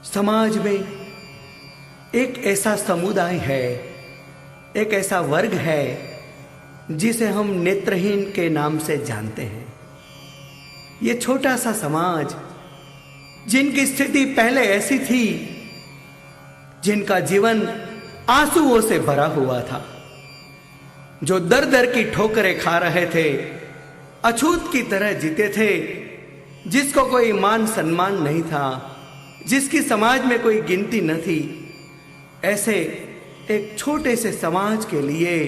समाज में एक ऐसा समुदाय है, एक ऐसा वर्ग है जिसे हम नेत्रहीन के नाम से जानते हैं। ये छोटा सा समाज, जिनकी स्थिति पहले ऐसी थी, जिनका जीवन आंसुओं से भरा हुआ था, जो दर दर की ठोकरें खा रहे थे, अछूत की तरह जीते थे, जिसको कोई मान सम्मान नहीं था, जिसकी समाज में कोई गिनती न थी, ऐसे एक छोटे से समाज के लिए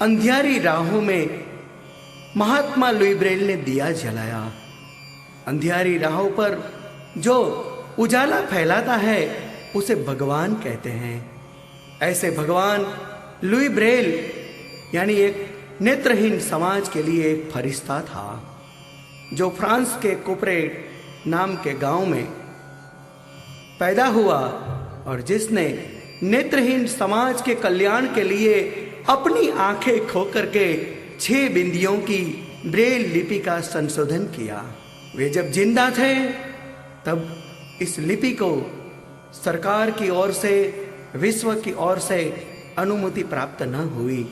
अंधियारी राहों में महात्मा लुई ब्रेल ने दिया जलाया। अंधियारी राहों पर जो उजाला फैलाता है उसे भगवान कहते हैं। ऐसे भगवान लुई ब्रेल यानी एक नेत्रहीन समाज के लिए एक फरिश्ता था, जो फ्रांस के कुपरे नाम के गांव में पैदा हुआ और जिसने नेत्रहीन समाज के कल्याण के लिए अपनी आंखें खोकर के 6 बिंदियों की ब्रेल लिपि का संशोधन किया। वे जब जिंदा थे तब इस लिपि को सरकार की ओर से, विश्व की ओर से अनुमति प्राप्त न हुई,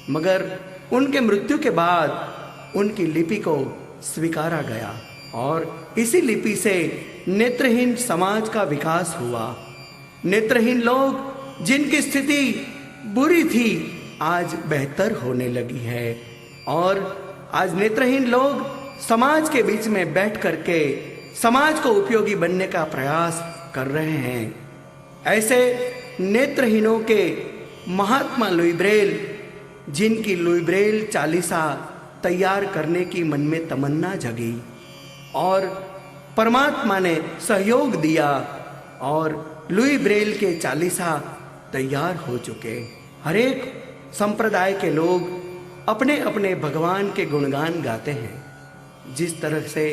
मगर उनके मृत्यु के बाद उनकी लिपि को स्वीकारा गया और इसी लिपि से नेत्रहीन समाज का विकास हुआ। नेत्रहीन लोग जिनकी स्थिति बुरी थी आज बेहतर होने लगी है और आज नेत्रहीन लोग समाज के बीच में बैठ करके समाज को उपयोगी बनने का प्रयास कर रहे हैं। ऐसे नेत्रहीनों के महात्मा लुई ब्रेल, जिनकी लुई ब्रेल चालीसा तैयार करने की मन में तमन्ना जगी और परमात्मा ने सहयोग दिया और लुई ब्रेल के चालीसा तैयार हो चुके। हरेक संप्रदाय के लोग अपने अपने भगवान के गुणगान गाते हैं। जिस तरह से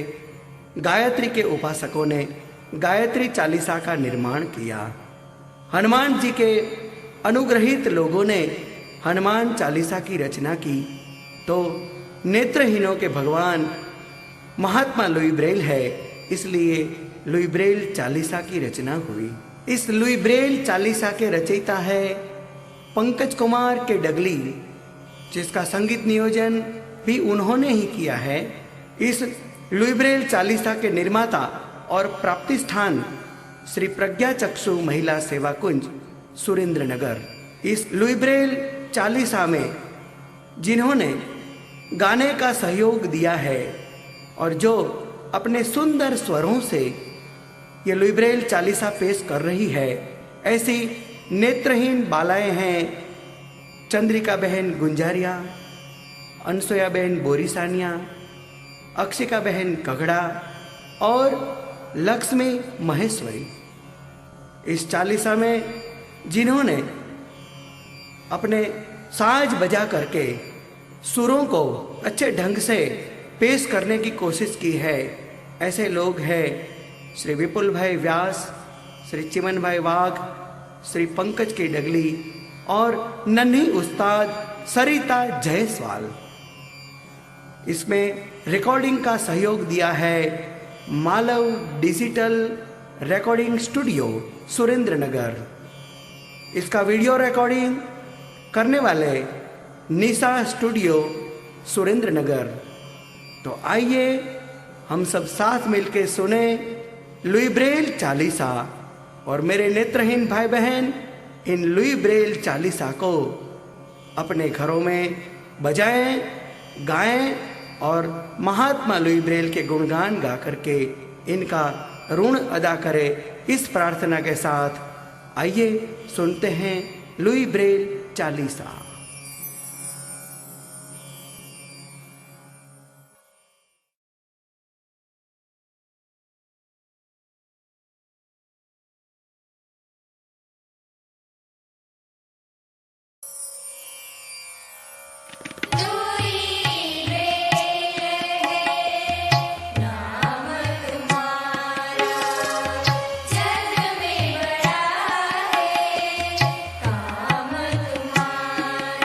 गायत्री के उपासकों ने गायत्री चालीसा का निर्माण किया, हनुमान जी के अनुग्रहित लोगों ने हनुमान चालीसा की रचना की, तो नेत्रहीनों के भगवान महात्मा लुई ब्रेल है, इसलिए लुई ब्रेल चालीसा की रचना हुई। इस लुई ब्रेल चालीसा के रचयिता है पंकज कुमार के डगली, जिसका संगीत नियोजन भी उन्होंने ही किया है। इस लुई ब्रेल चालीसा के निर्माता और प्राप्ति स्थान श्री प्रज्ञा चक्षु महिला सेवा कुंज, सुरेंद्र नगर। इस लुई ब्रेल चालीसा में जिन्होंने गाने का सहयोग दिया है और जो अपने सुंदर स्वरों से ये लुई ब्रेल चालीसा पेश कर रही है, ऐसी नेत्रहीन बालाएं हैं चंद्रिका बहन गुंजारिया, अनसुया बहन बोरीसानिया, अक्षिका बहन कगड़ा और लक्ष्मी महेश्वरी। इस चालीसा में जिन्होंने अपने साज बजा करके सुरों को अच्छे ढंग से पेश करने की कोशिश की है, ऐसे लोग हैं श्री विपुल भाई व्यास, श्री चिमन भाई वाघ, श्री पंकज के डगली और नन्ही उस्ताद सरिता जयसवाल। इसमें रिकॉर्डिंग का सहयोग दिया है Malav digital recording studio, Surendranagar. इसका वीडियो रिकॉर्डिंग करने वाले निशा स्टूडियो, सुरेंद्र नगर। तो आइए हम सब साथ मिलके सुने लुई ब्रेल चालीसा और मेरे नेत्रहीन भाई बहन इन लुई ब्रेल चालीसा को अपने घरों में बजाएं, गाएं और महात्मा लुई ब्रेल के गुणगान गा करके इनका ऋण अदा करें। इस प्रार्थना के साथ आइए सुनते हैं लुई ब्रेल चालीसा। जग में बड़ा है काम तुम्हारा।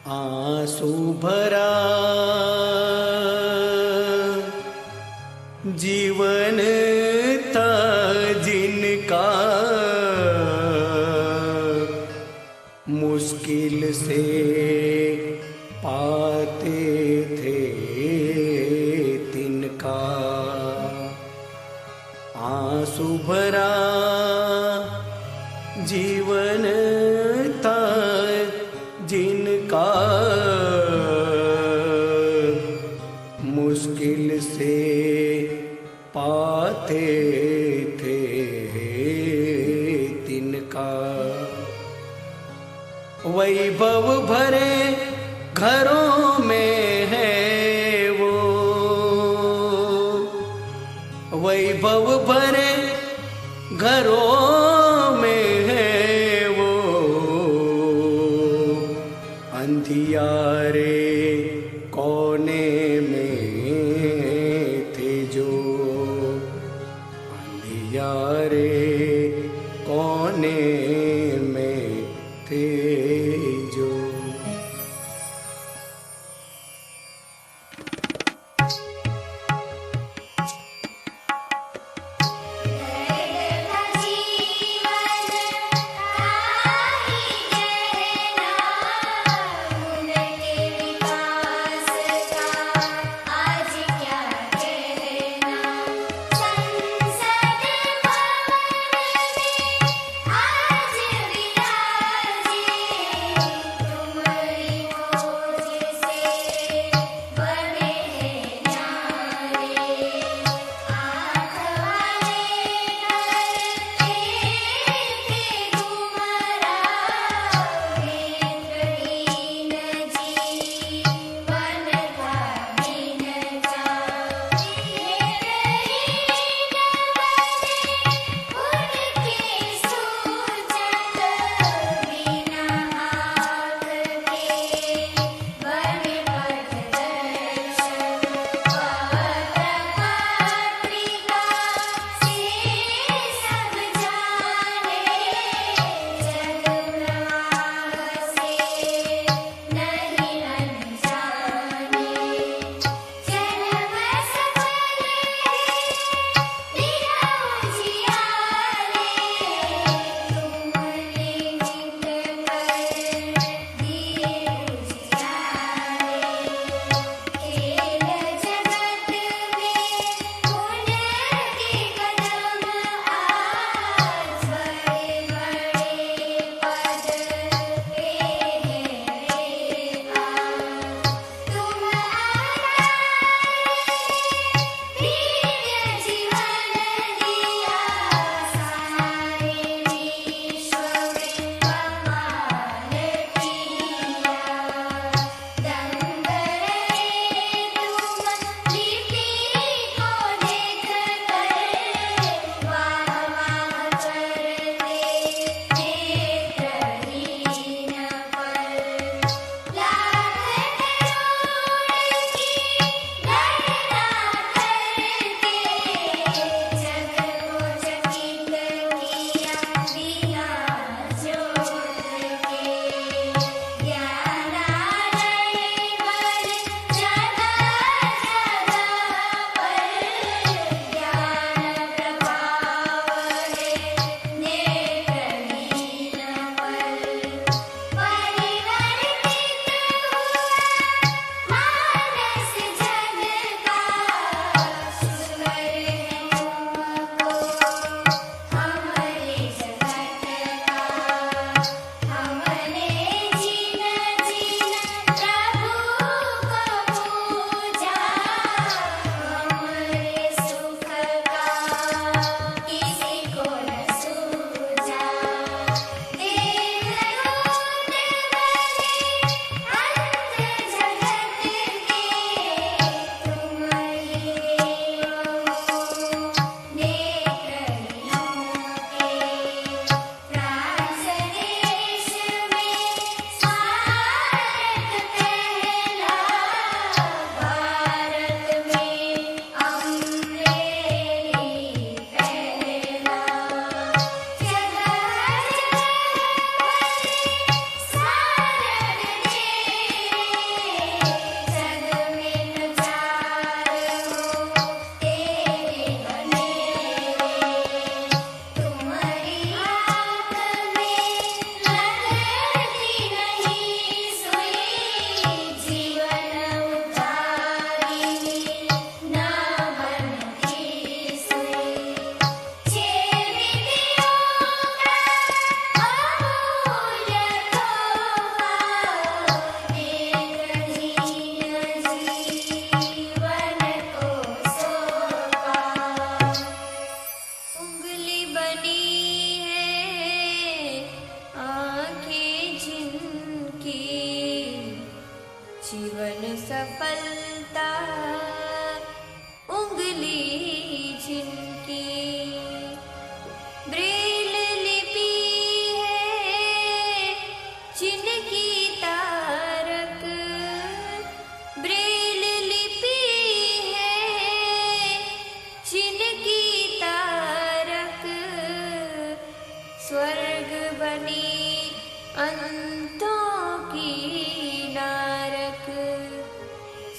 आंसू भरा जीवन था जिनका, मुश्किल से पाते थे तिनका। आंसू भरा जीवन था जिनका, मुश्किल से पाते थे तिनका। वैभव भरे घरों में है वो, वैभव भरे घरों में है वो, अंधियारे कोने में थे जो, अंधियारे कोने में थे जो। I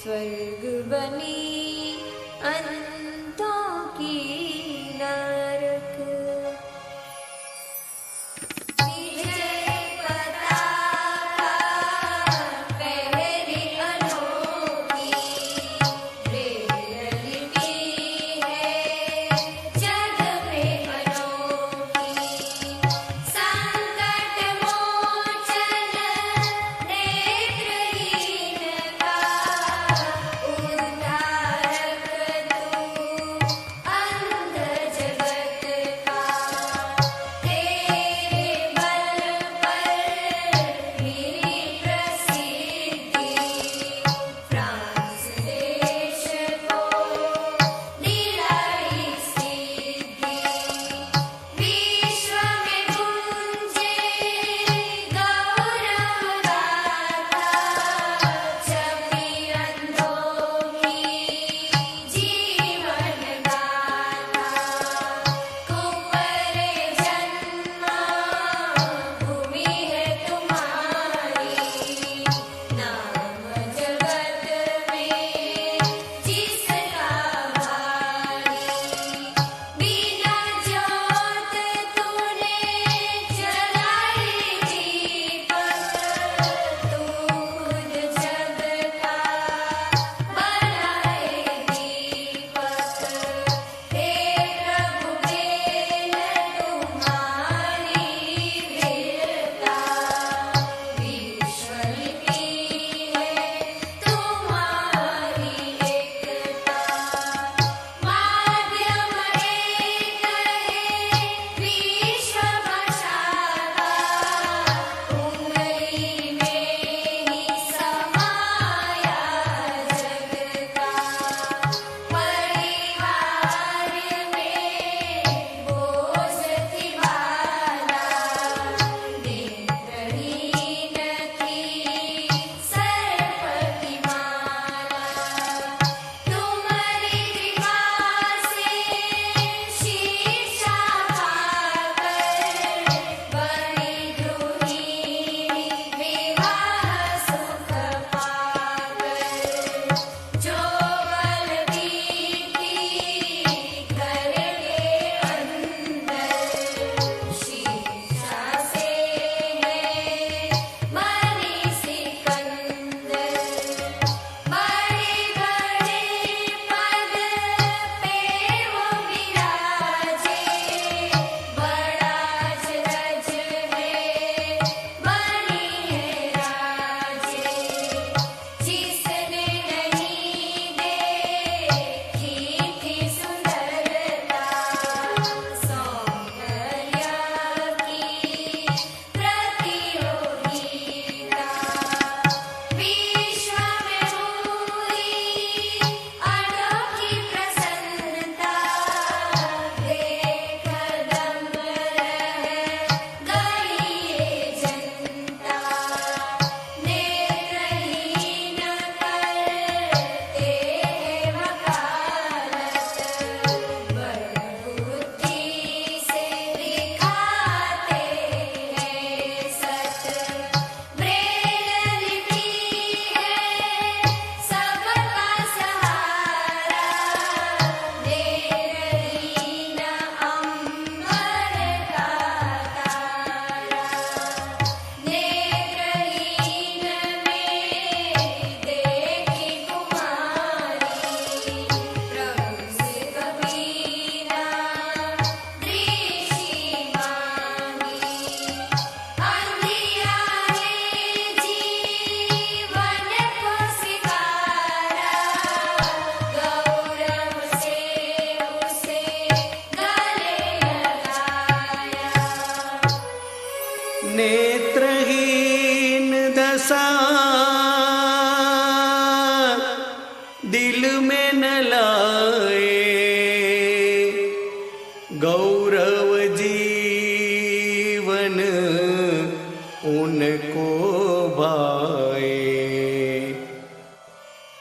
स्वर्ग बनी अंतों की नरक। नेत्रहीन दशा दिल में न लाए, गौरव जीवन उनको भाए।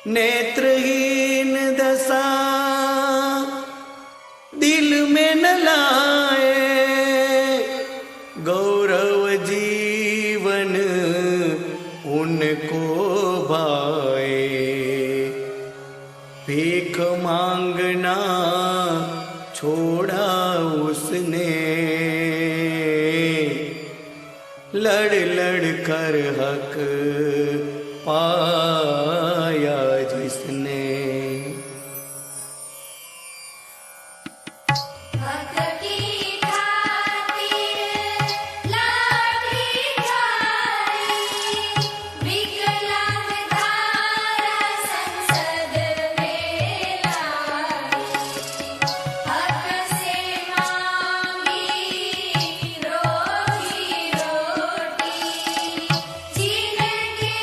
नेत्रहीन दशा दिल में न लाए, गौरव जीवन उनको भाए। उसने लड़ लड़ कर हक पाया जिसने। हक की खातिर लाठी थारी, विकलांग धारा संसद में लाई। हक से मांगी रोजी रोटी, जिनके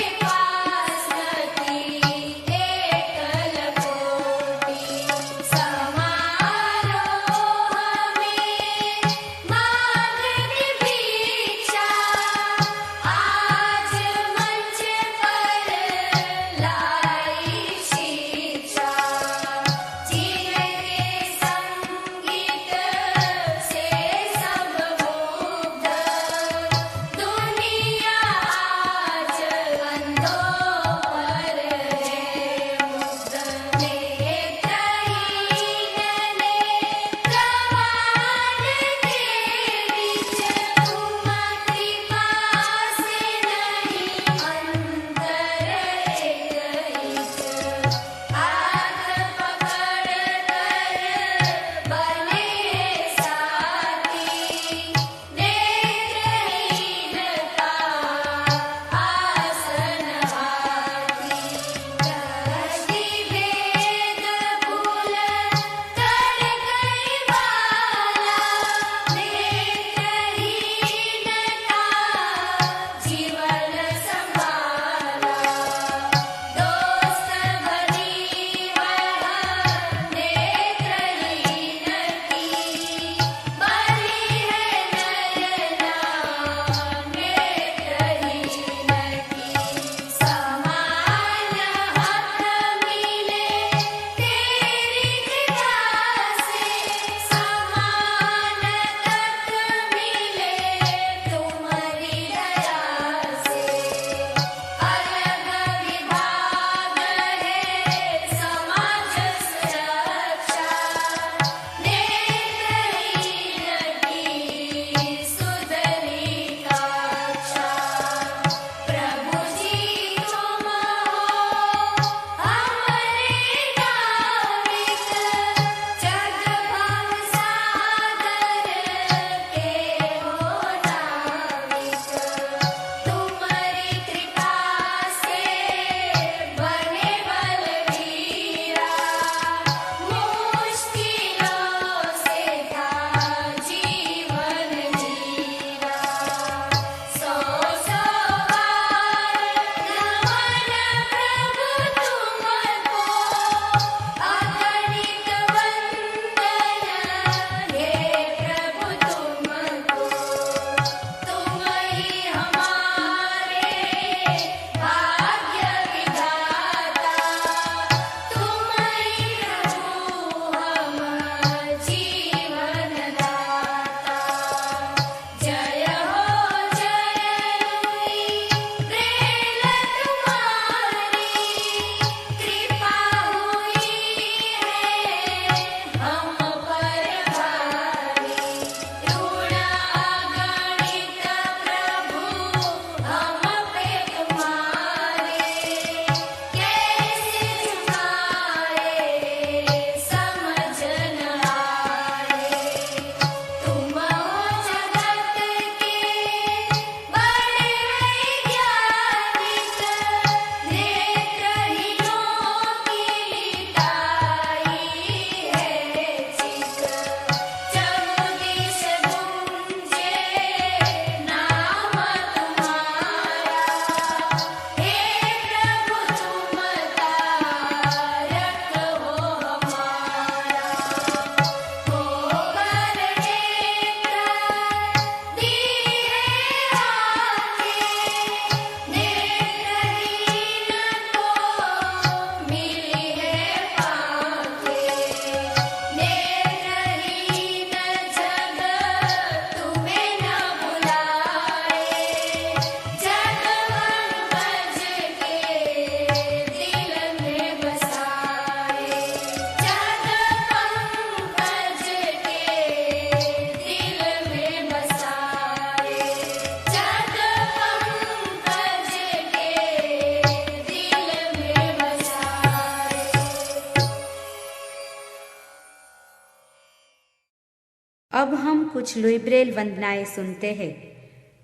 हम कुछ लुईब्रेल वंदनाएं सुनते हैं।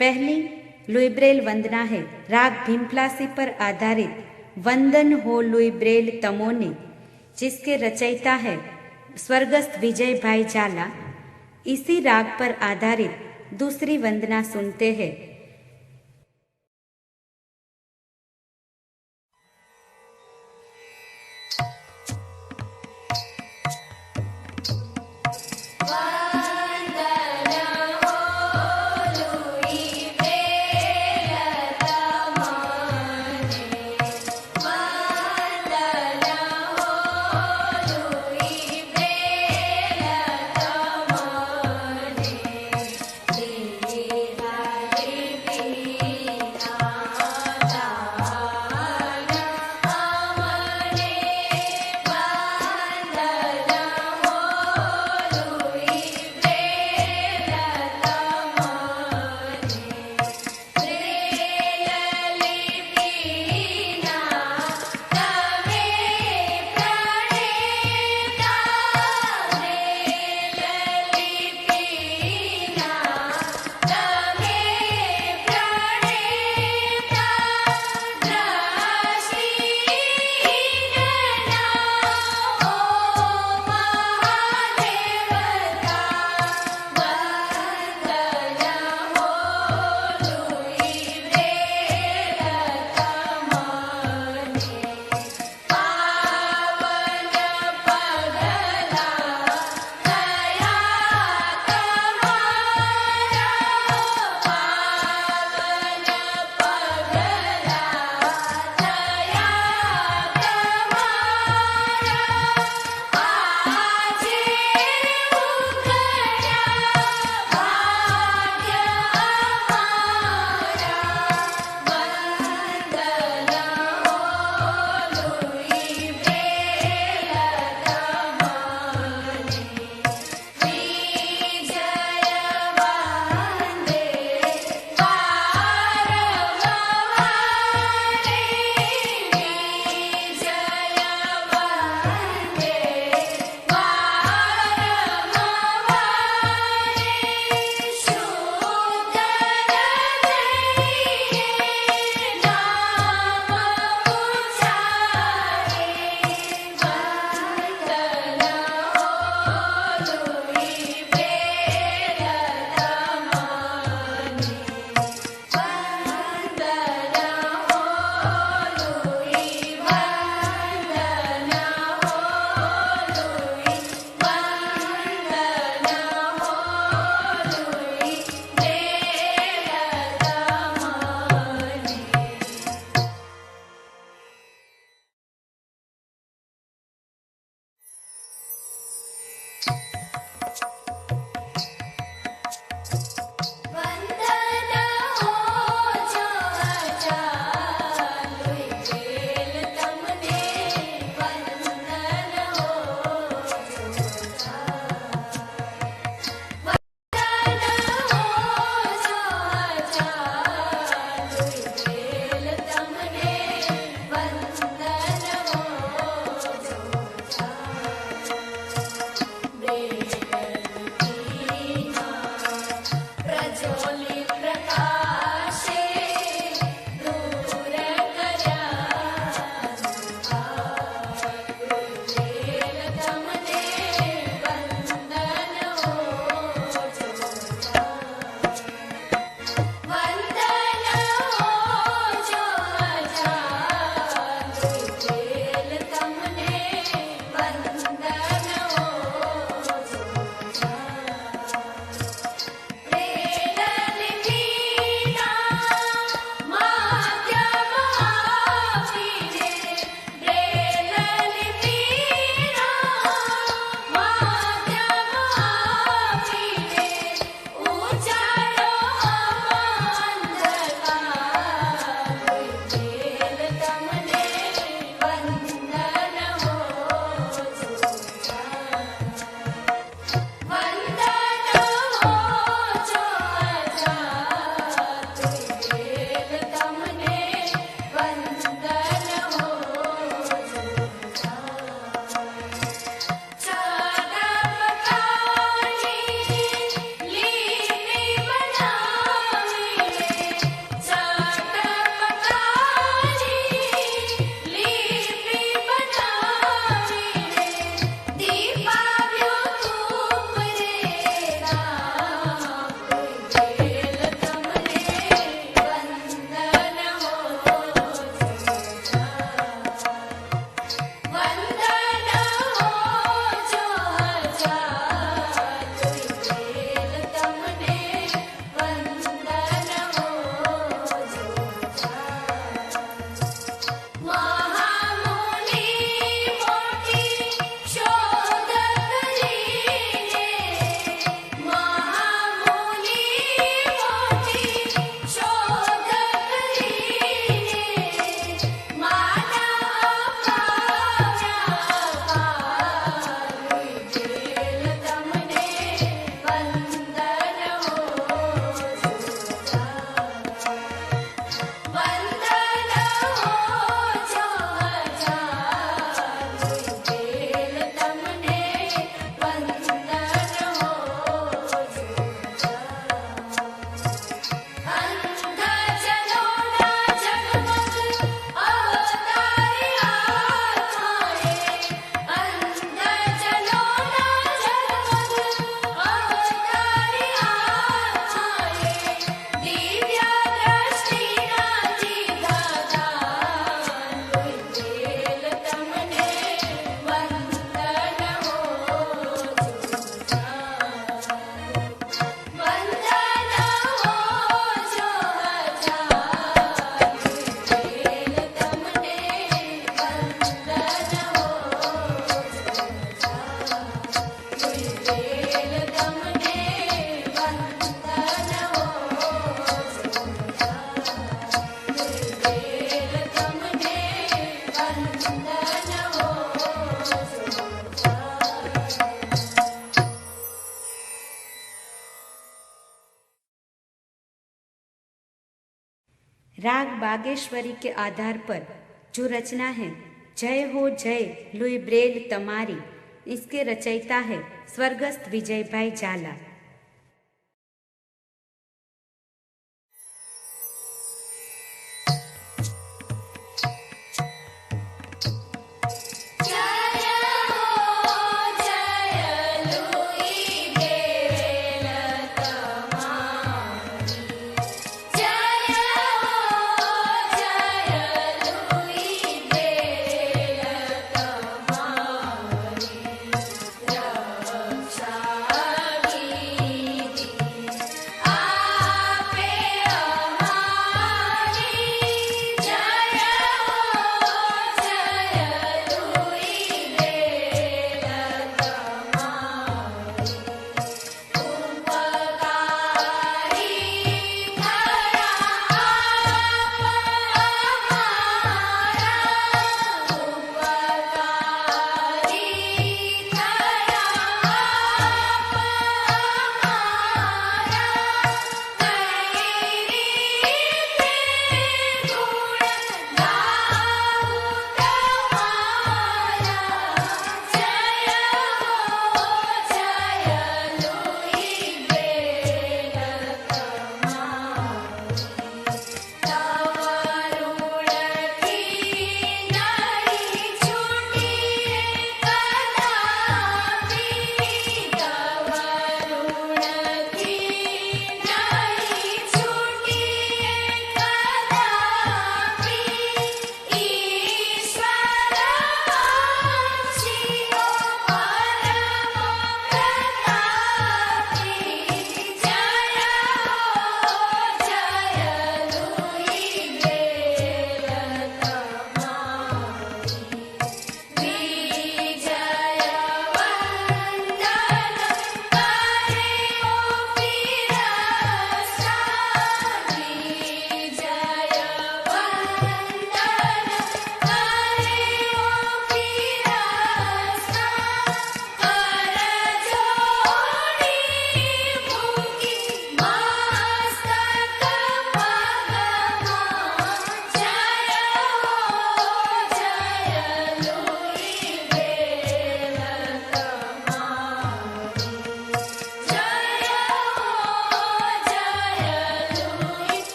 पहली लुईब्रेल वंदना है राग भीमप्लासी पर आधारित वंदन हो लुईब्रेल तमोने, जिसके रचयिता है स्वर्गस्थ विजय भाई झाला। इसी राग पर आधारित दूसरी वंदना सुनते हैं। राग बागेश्वरी के आधार पर जो रचना है जय हो जय लुई ब्रेल तमारी, इसके रचयिता है स्वर्गस्थ विजय भाई झाला।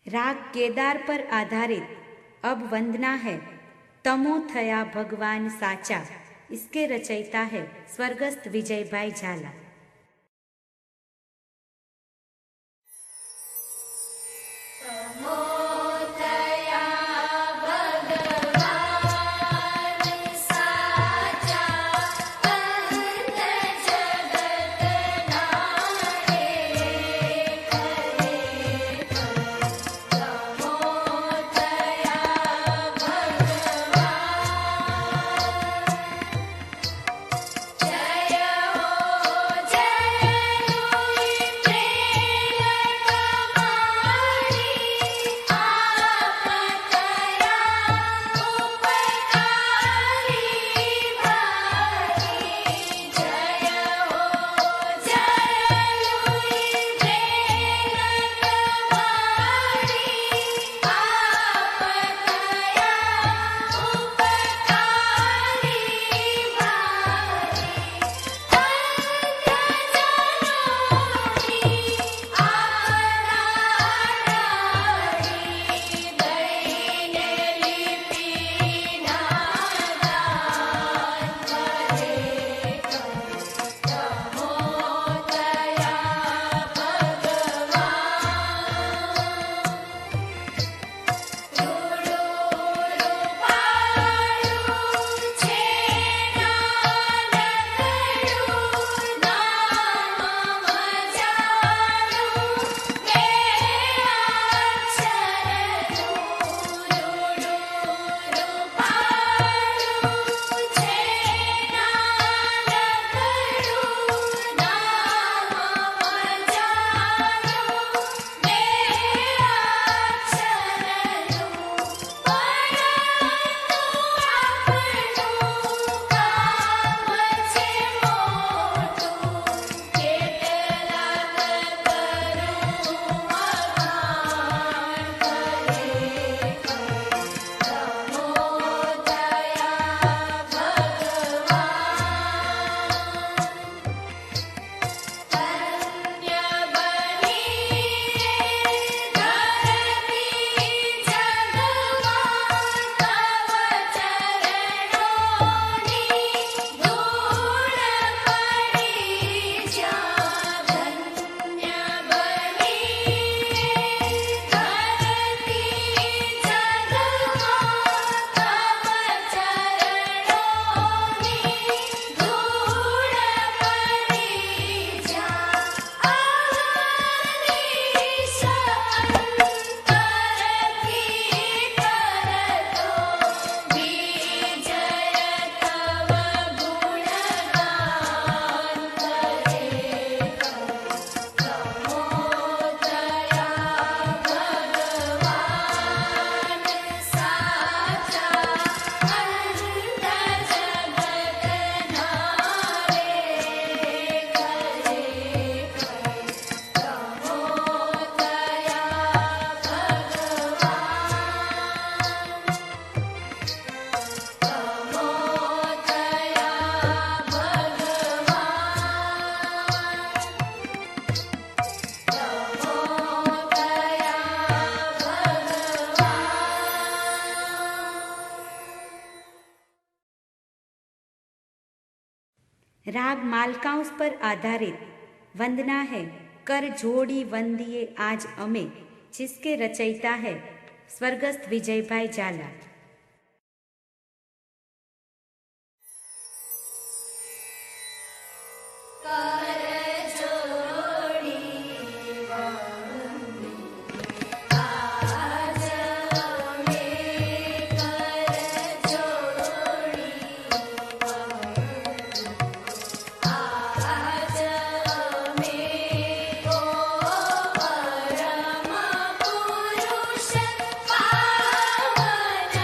राग केदार पर आधारित अब वंदना है तमो थया भगवान साचा, इसके रचयिता है स्वर्गस्थ विजय भाई झाला। जय हो राग मालकांस पर आधारित वंदना है कर जोड़ी वंदिए आज अमे, जिसके रचयिता है स्वर्गस्थ विजयभाई झाला। पुरुष पावन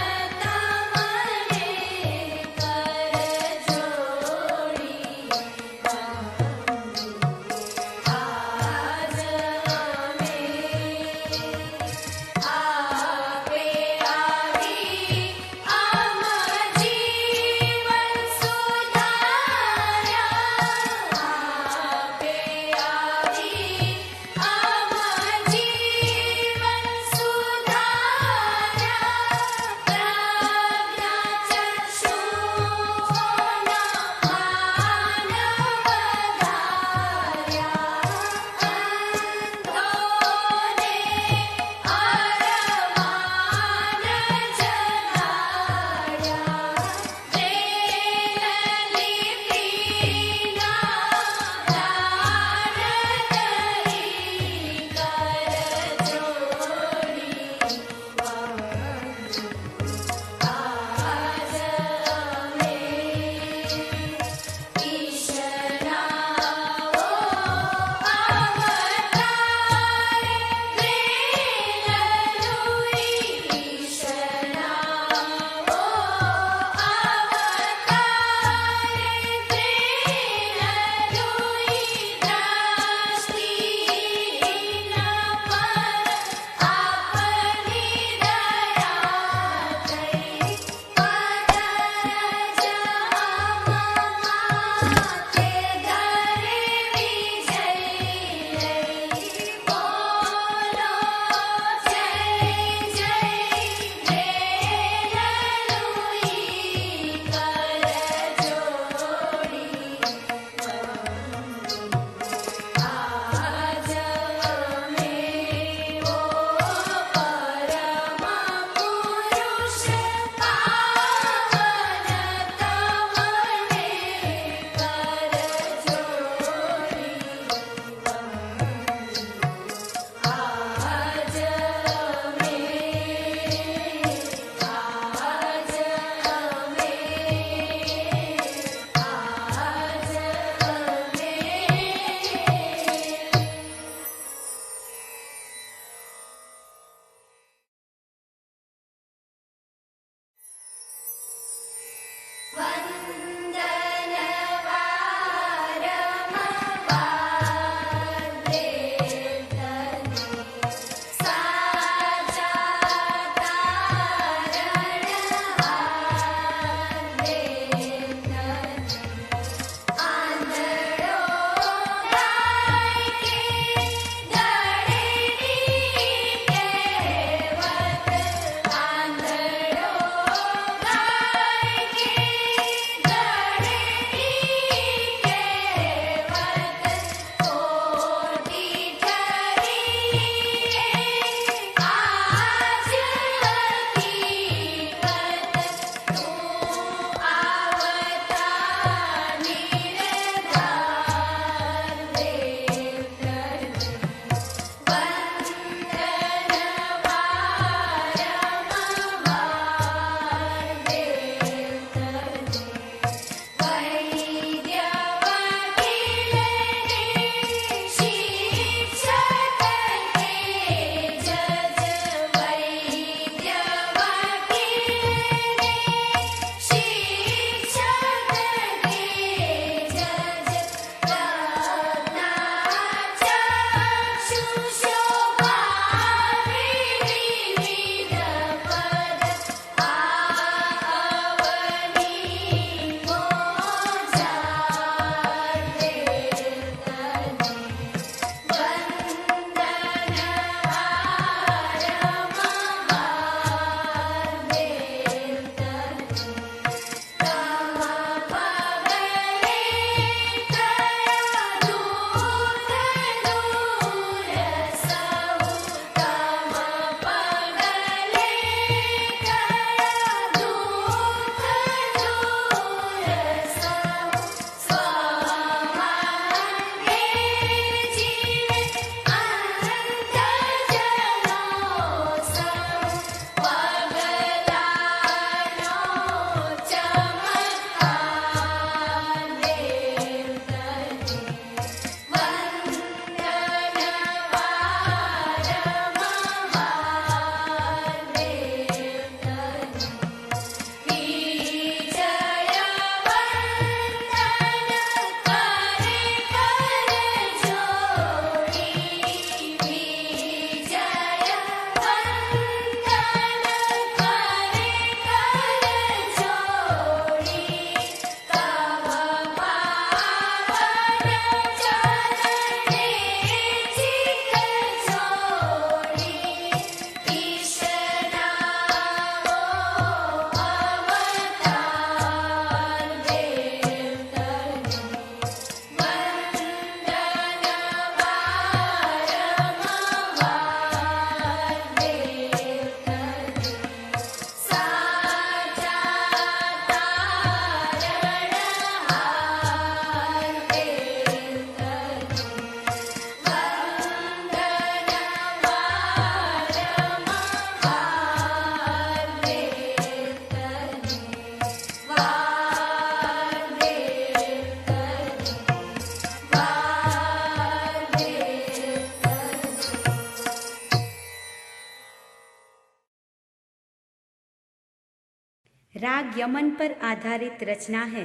यमन पर आधारित रचना है।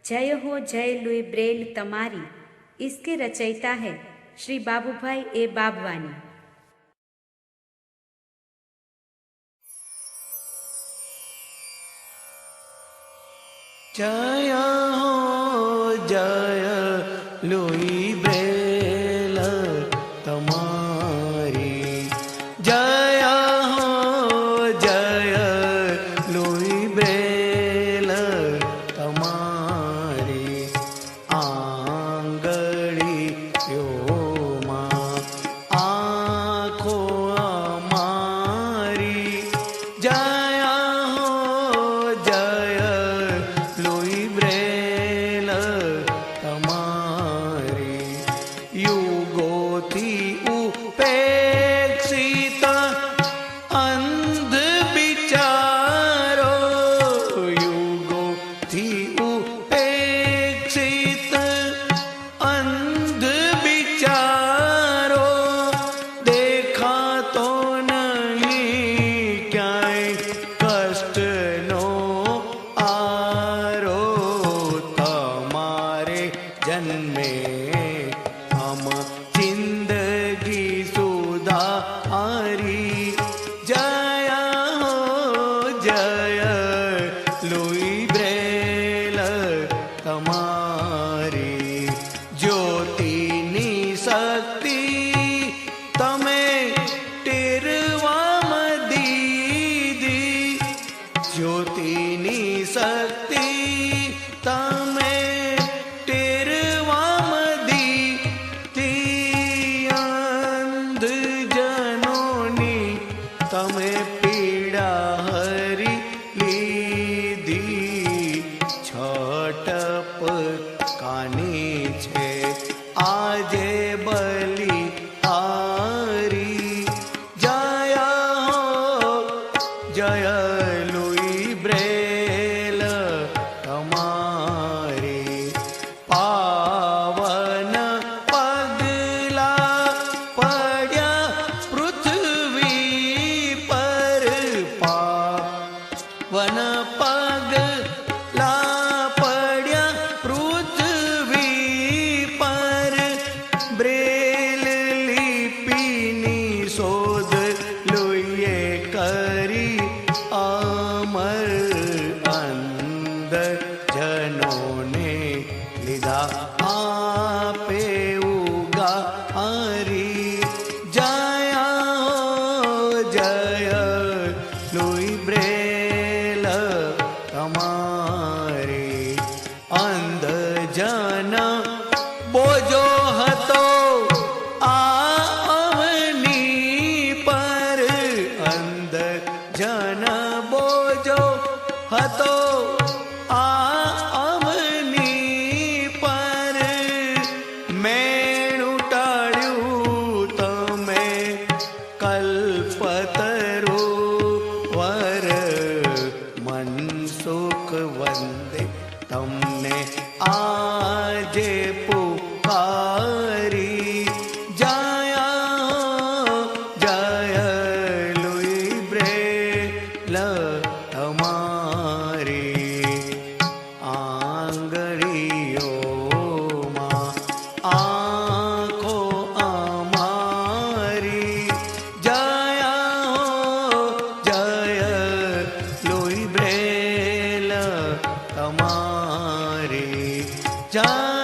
जय हो जय लुई ब्रेल तमारी। इसके रचयिता है श्री बाबूभाई ए बाबवानी। जय हो जय लुई ब्रेल तमारी। जय हो जय लुई ब्रेल तमारी। आंगळीओमा आँखो अमारी। जय हो जय लुई ब्रेल तमारी। युगोथी उपेक्षित अंध विचारो। युगोथी उपेक्षित अंध विचारो। देखा तो नहीं क्याय कष्ट नो आरो। तमारे जन्मे हम जिंदगी सुधारी। जय हो जय लुई ब्रेल तमारी। ज्योतिनी शक्ति तमे टेरवाम दीदी। ज्योतिनी शक्ति तमे टेरवाम दीदी। अंध जनोनी तमे पीड़ा हरी लीधी। छटप कानी छे आजे बलि हारी। जय हो जय लुई ब्रेल तमारी। पावन पगला पड्या पृथ्वी पर। पावन पगला पड्या पृथ्वी पर। ब्रेल लिपिनी शोध लुईए करी अमर। अंध जनोने લીધા આપે ઉગારી। જય હો જય લુઈ બ્રેલ તમારી। અંધ જન બોજો હતો આ અવની પર। અંધ જન બોજો હતો આ અવની પર। મેણું ટાળ્યું તમે કલ્પતરુ વર। મનસુખ વંદે તમને આજે પુકારી। જય હો જય લુઈ ब्रेल तमारी। आंगळीओमा आँखो अमारी। जय हो जय लुई ब्रेल तमारी। जय